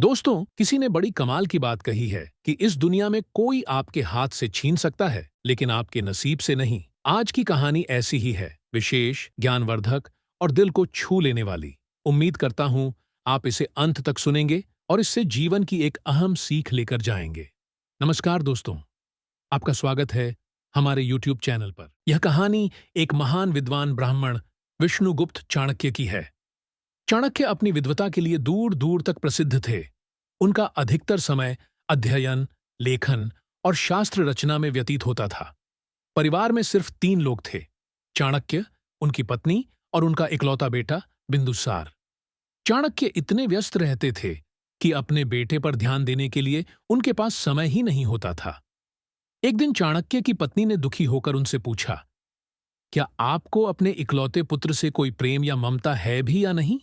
दोस्तों, किसी ने बड़ी कमाल की बात कही है कि इस दुनिया में कोई आपके हाथ से छीन सकता है, लेकिन आपके नसीब से नहीं। आज की कहानी ऐसी ही है, विशेष, ज्ञानवर्धक और दिल को छू लेने वाली। उम्मीद करता हूं आप इसे अंत तक सुनेंगे और इससे जीवन की एक अहम सीख लेकर जाएंगे। नमस्कार दोस्तों, आपका स्वागत है हमारे YouTube चैनल पर। यह कहानी एक महान विद्वान ब्राह्मण विष्णुगुप्त चाणक्य की है। चाणक्य अपनी विद्वता के लिए दूर दूर तक प्रसिद्ध थे। उनका अधिकतर समय अध्ययन, लेखन और शास्त्र रचना में व्यतीत होता था। परिवार में सिर्फ 3 लोग थे, चाणक्य, उनकी पत्नी और उनका इकलौता बेटा बिंदुसार। चाणक्य इतने व्यस्त रहते थे कि अपने बेटे पर ध्यान देने के लिए उनके पास समय ही नहीं होता था। एक दिन चाणक्य की पत्नी ने दुखी होकर उनसे पूछा, क्या आपको अपने इकलौते पुत्र से कोई प्रेम या ममता है भी या नहीं?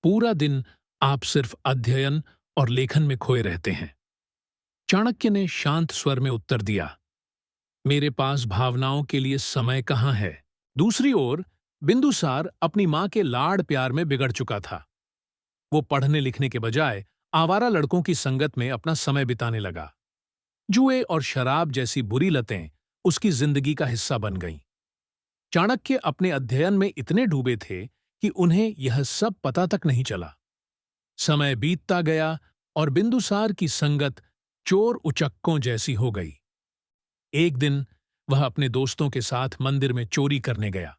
पूरा दिन आप सिर्फ अध्ययन और लेखन में खोए रहते हैं। चाणक्य ने शांत स्वर में उत्तर दिया, मेरे पास भावनाओं के लिए समय कहाँ है। दूसरी ओर बिंदुसार अपनी मां के लाड़ प्यार में बिगड़ चुका था। वो पढ़ने लिखने के बजाय आवारा लड़कों की संगत में अपना समय बिताने लगा। जुए और शराब जैसी बुरी लतें उसकी जिंदगी का हिस्सा बन गईं। चाणक्य अपने अध्ययन में इतने डूबे थे कि उन्हें यह सब पता तक नहीं चला। समय बीतता गया और बिंदुसार की संगत चोर उचक्कों जैसी हो गई। एक दिन वह अपने दोस्तों के साथ मंदिर में चोरी करने गया।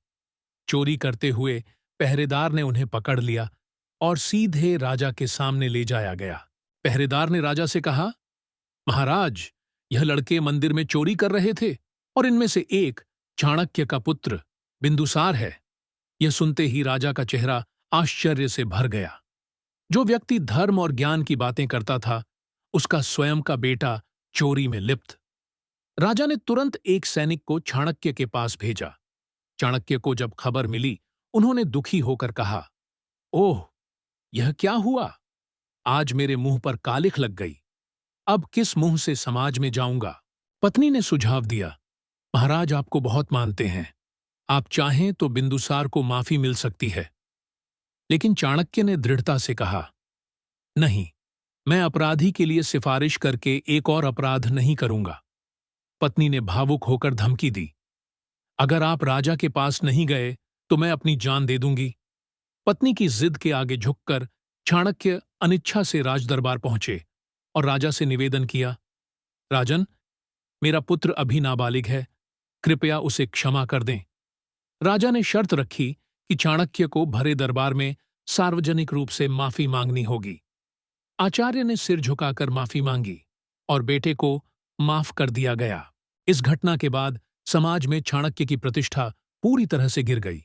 चोरी करते हुए पहरेदार ने उन्हें पकड़ लिया और सीधे राजा के सामने ले जाया गया। पहरेदार ने राजा से कहा, महाराज, यह लड़के मंदिर में चोरी कर रहे थे और इनमें से एक चाणक्य का पुत्र बिंदुसार है। यह सुनते ही राजा का चेहरा आश्चर्य से भर गया। जो व्यक्ति धर्म और ज्ञान की बातें करता था, उसका स्वयं का बेटा चोरी में लिप्त। राजा ने तुरंत एक सैनिक को चाणक्य के पास भेजा। चाणक्य को जब खबर मिली, उन्होंने दुखी होकर कहा, ओह, यह क्या हुआ? आज मेरे मुंह पर कालिख लग गई। अब किस मुंह से समाज में जाऊंगा? पत्नी ने सुझाव दिया, महाराज आपको बहुत मानते हैं, आप चाहें तो बिंदुसार को माफी मिल सकती है। लेकिन चाणक्य ने दृढ़ता से कहा, नहीं, मैं अपराधी के लिए सिफारिश करके एक और अपराध नहीं करूंगा। पत्नी ने भावुक होकर धमकी दी, अगर आप राजा के पास नहीं गए तो मैं अपनी जान दे दूंगी। पत्नी की जिद के आगे झुककर चाणक्य अनिच्छा से राजदरबार पहुंचे और राजा से निवेदन किया, राजन, मेरा पुत्र अभी नाबालिग है, कृपया उसे क्षमा कर दें। राजा ने शर्त रखी कि चाणक्य को भरे दरबार में सार्वजनिक रूप से माफी मांगनी होगी। आचार्य ने सिर झुकाकर माफी मांगी और बेटे को माफ कर दिया गया। इस घटना के बाद समाज में चाणक्य की प्रतिष्ठा पूरी तरह से गिर गई।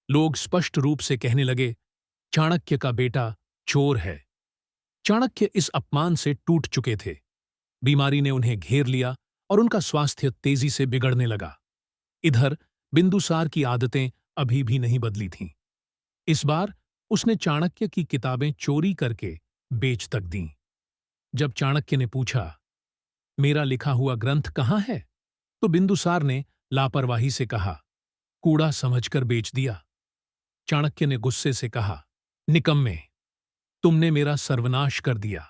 लोग स्पष्ट रूप से कहने लगे, चाणक्य का बेटा चोर है। चाणक्य इस अपमान से टूट चुके थे। बीमारी ने उन्हें घेर लिया और उनका स्वास्थ्य तेजी से बिगड़ने लगा। इधर बिंदुसार की आदतें अभी भी नहीं बदली थीं। इस बार उसने चाणक्य की किताबें चोरी करके बेच तक दीं। जब चाणक्य ने पूछा, मेरा लिखा हुआ ग्रंथ कहाँ है, तो बिंदुसार ने लापरवाही से कहा, कूड़ा समझकर बेच दिया। चाणक्य ने गुस्से से कहा, निकम्मे, तुमने मेरा सर्वनाश कर दिया।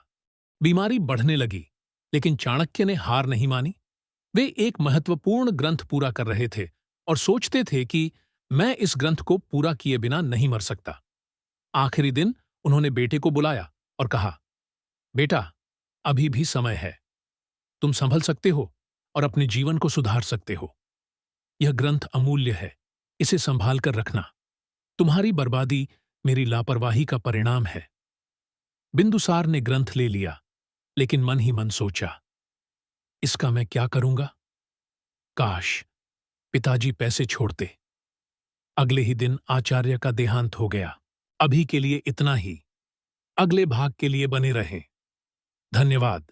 बीमारी बढ़ने लगी, लेकिन चाणक्य ने हार नहीं मानी। वे एक महत्वपूर्ण ग्रंथ पूरा कर रहे थे और सोचते थे कि मैं इस ग्रंथ को पूरा किए बिना नहीं मर सकता। आखिरी दिन उन्होंने बेटे को बुलाया और कहा, बेटा, अभी भी समय है, तुम संभल सकते हो और अपने जीवन को सुधार सकते हो। यह ग्रंथ अमूल्य है, इसे संभाल कर रखना। तुम्हारी बर्बादी मेरी लापरवाही का परिणाम है। बिंदुसार ने ग्रंथ ले लिया, लेकिन मन ही मन सोचा, इसका मैं क्या करूंगा? काश पिताजी पैसे छोड़ते। अगले ही दिन आचार्य का देहांत हो गया। अभी के लिए इतना ही। अगले भाग के लिए बने रहें। धन्यवाद।